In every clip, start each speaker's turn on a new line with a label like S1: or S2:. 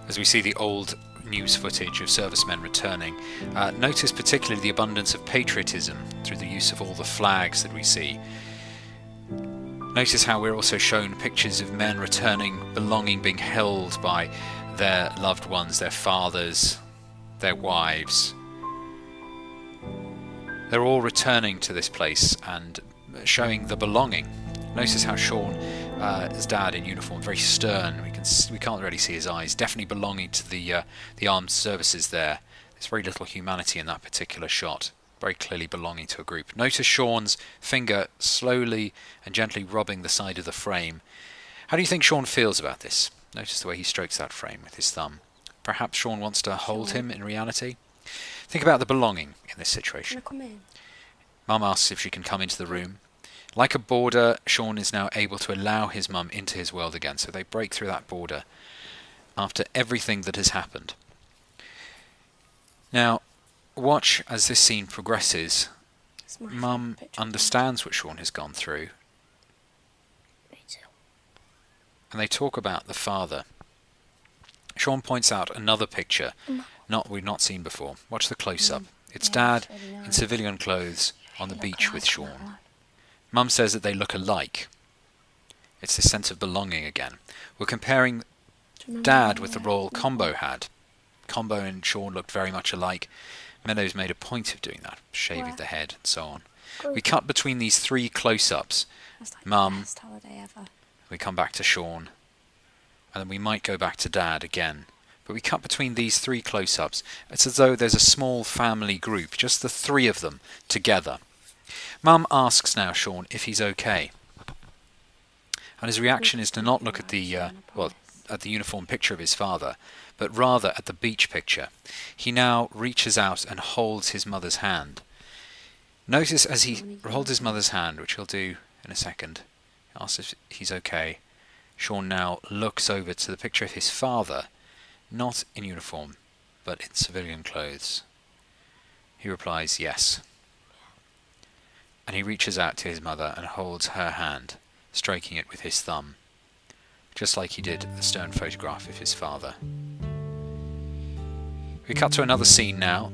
S1: as we see the old news footage of servicemen returning. Notice particularly the abundance of patriotism through the use of all the flags that we see. Notice how we're also shown pictures of men returning, belonging, being held by their loved ones, their fathers, their wives. They're all returning to this place and showing the belonging. Notice how Shaun, his dad in uniform, very stern. We can't really see his eyes. Definitely belonging to the armed services there. There's very little humanity in that particular shot. Very clearly belonging to a group. Notice Shaun's finger slowly and gently rubbing the side of the frame. How do you think Shaun feels about this? Notice the way he strokes that frame with his thumb. Perhaps Shaun wants to hold him in reality. Think about the belonging in this situation.
S2: Can I come in?
S1: Mum asks if she can come into the room. Like a border, Shaun is now able to allow his mum into his world again. So they break through that border after everything that has happened. Now, watch as this scene progresses. Mum understands what Shaun has gone through.
S2: Me too.
S1: And they talk about the father. Shaun points out another picture we've not seen before. Watch the close-up. It's Dad in civilian clothes on the beach with Shaun. Mum says that they look alike. It's this sense of belonging again. We're comparing Dad with the role Combo had. Combo and Shaun looked very much alike. Meadows made a point of doing that, shaving the head and so on. We cut between these three close-ups. Mum,
S2: Best holiday ever.
S1: we come back to Shaun, and then we might go back to Dad again. But we cut between these three close-ups. It's as though there's a small family group, just the three of them together. Mum asks now Shaun if he's okay. And his reaction is to not look at the uniform picture of his father, but rather at the beach picture. He now reaches out and holds his mother's hand. Notice as he holds his mother's hand, which he'll do in a second, asks if he's okay. Shaun now looks over to the picture of his father, not in uniform, but in civilian clothes. He replies yes. And he reaches out to his mother and holds her hand, stroking it with his thumb, just like he did the stern photograph of his father. We cut to another scene now,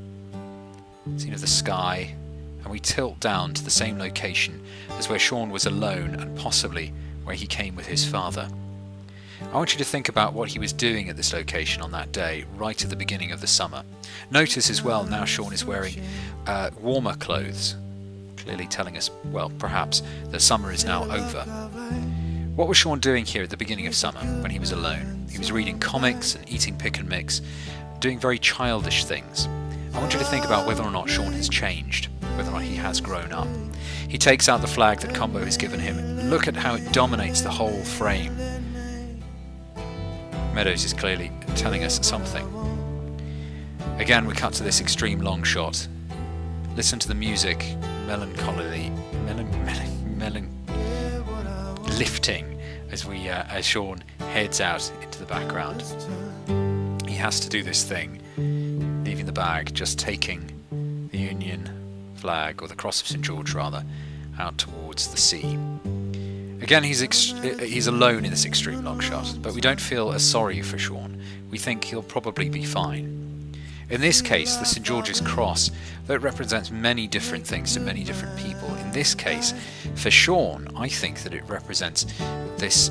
S1: scene of the sky, and we tilt down to the same location as where Shaun was alone and possibly where he came with his father. I want you to think about what he was doing at this location on that day, right at the beginning of the summer. Notice as well, now Shaun is wearing warmer clothes, clearly telling us, well, perhaps the summer is now over. What was Shaun doing here at the beginning of summer when he was alone? He was reading comics and eating pick and mix, doing very childish things. I want you to think about whether or not Shaun has changed, whether or not he has grown up. He takes out the flag that Combo has given him. Look at how it dominates the whole frame. Meadows is clearly telling us something. Again, we cut to this extreme long shot. Listen to the music, lifting as Shaun heads out into the background. He has to do this thing, leaving the bag, just taking the Union flag, or the Cross of St. George rather, out towards the sea. Again, he's alone in this extreme long shot, but we don't feel as sorry for Shaun. We think he'll probably be fine. In this case, the St. George's Cross, though it represents many different things to many different people, in this case, for Shaun, I think that it represents this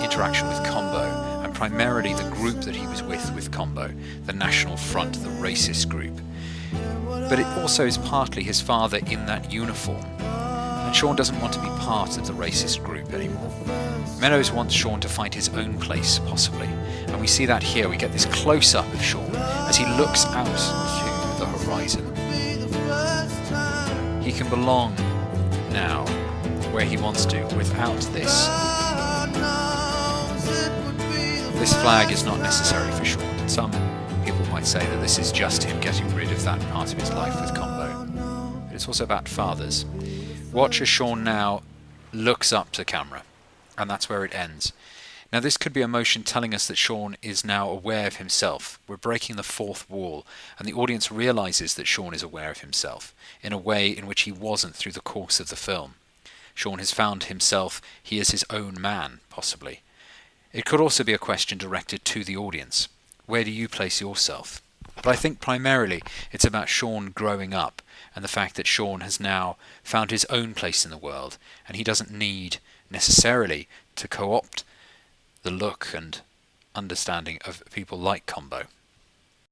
S1: interaction with Combo, and primarily the group that he was with Combo, the National Front, the racist group. But it also is partly his father in that uniform. And Shaun doesn't want to be part of the racist group anymore. Meadows wants Shaun to find his own place, possibly. And we see that here. We get this close-up of Shaun as he looks out to the horizon. He can belong now where he wants to without this. This flag is not necessary for Shaun. Some people might say that this is just him getting rid of that part of his life with Combo. But it's also about fathers. Watch as Shaun now looks up to camera, and that's where it ends. Now this could be a motion telling us that Shaun is now aware of himself. We're breaking the fourth wall, and the audience realises that Shaun is aware of himself, in a way in which he wasn't through the course of the film. Shaun has found himself, he is his own man, possibly. It could also be a question directed to the audience. where do you place yourself? But I think primarily it's about Shaun growing up and the fact that Shaun has now found his own place in the world, and he doesn't need necessarily to co-opt the look and understanding of people like Combo.